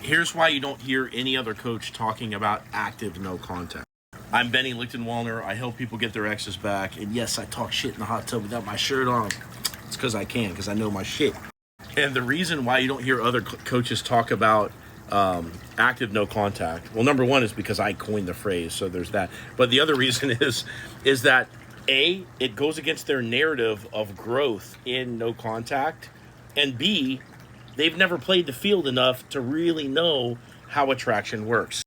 Here's why you don't hear any other coach talking about active no contact. I'm Benny Lichtenwallner. I help people get their exes back. And yes, I talk shit in the hot tub without my shirt on. It's because I can, because I know my shit. And the reason why you don't hear other coaches talk about active no contact, well, number one is because I coined the phrase, so there's that. But the other reason is that A, it goes against their narrative of growth in no contact, and B, they've never played the field enough to really know how attraction works.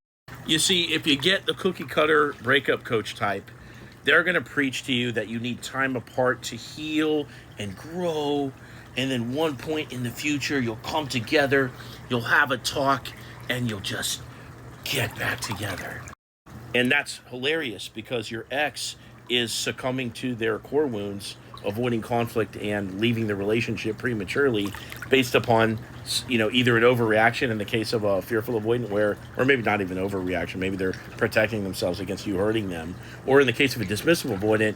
You see, if you get the cookie cutter breakup coach type, they're going to preach to you that you need time apart to heal and grow, and then one point in the future you'll come together, you'll have a talk, and you'll just get back together. And that's hilarious because your ex is succumbing to their core wounds, avoiding conflict and leaving the relationship prematurely based upon, either an overreaction in the case of a fearful avoidant or maybe not even overreaction, maybe they're protecting themselves against you hurting them, or in the case of a dismissive avoidant,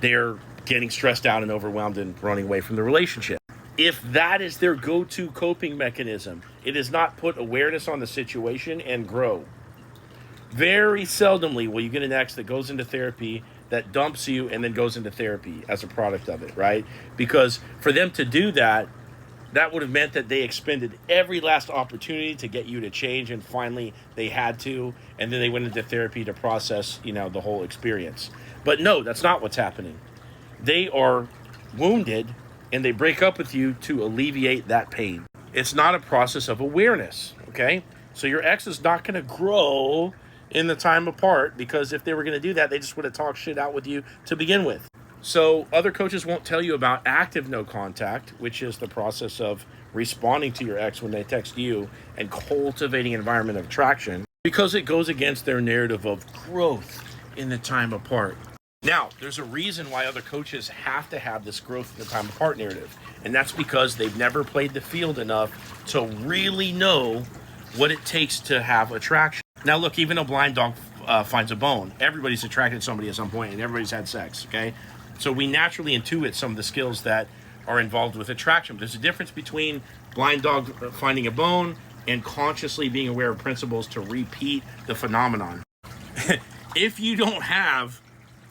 they're getting stressed out and overwhelmed and running away from the relationship. If that is their go-to coping mechanism, it is not put awareness on the situation and grow. Very seldomly will you get an ex that goes into therapy that dumps you and then goes into therapy as a product of it, right? Because for them to do that, that would have meant that they expended every last opportunity to get you to change, and finally they had to, and then they went into therapy to process, the whole experience. But no, that's not what's happening. They are wounded, and they break up with you to alleviate that pain. It's not a process of awareness, okay? So your ex is not going to grow in the time apart, because if they were going to do that, they just would have talked shit out with you to begin with. So other coaches won't tell you about active no contact, which is the process of responding to your ex when they text you and cultivating an environment of attraction, because it goes against their narrative of growth in the time apart. Now, there's a reason why other coaches have to have this growth in the time apart narrative, and that's because they've never played the field enough to really know what it takes to have attraction. Now, look, even a blind dog finds a bone. Everybody's attracted to somebody at some point, and everybody's had sex, okay? So we naturally intuit some of the skills that are involved with attraction. There's a difference between blind dog finding a bone and consciously being aware of principles to repeat the phenomenon. If you don't have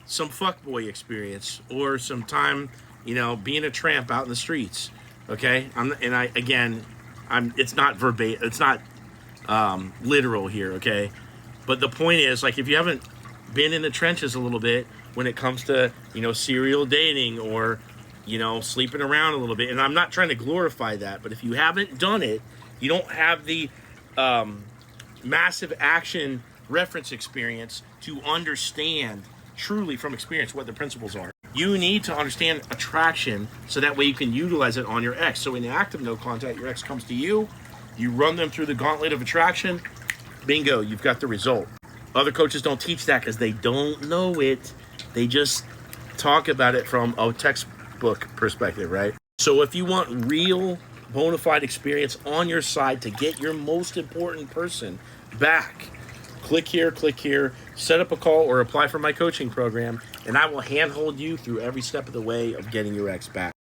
some fuckboy experience or some time, being a tramp out in the streets, okay? It's not verbatim, it's not literal here, okay? But the point is, if you haven't been in the trenches a little bit when it comes to, serial dating or, sleeping around a little bit, and I'm not trying to glorify that, but if you haven't done it, you don't have the massive action reference experience to understand truly from experience what the principles are. You need to understand attraction so that way you can utilize it on your ex. So in the active no contact, your ex comes to you, you run them through the gauntlet of attraction, bingo, you've got the result. Other coaches don't teach that because they don't know it. They just talk about it from a textbook perspective, right? So if you want real bona fide experience on your side to get your most important person back, click here, set up a call or apply for my coaching program, and I will handhold you through every step of the way of getting your ex back.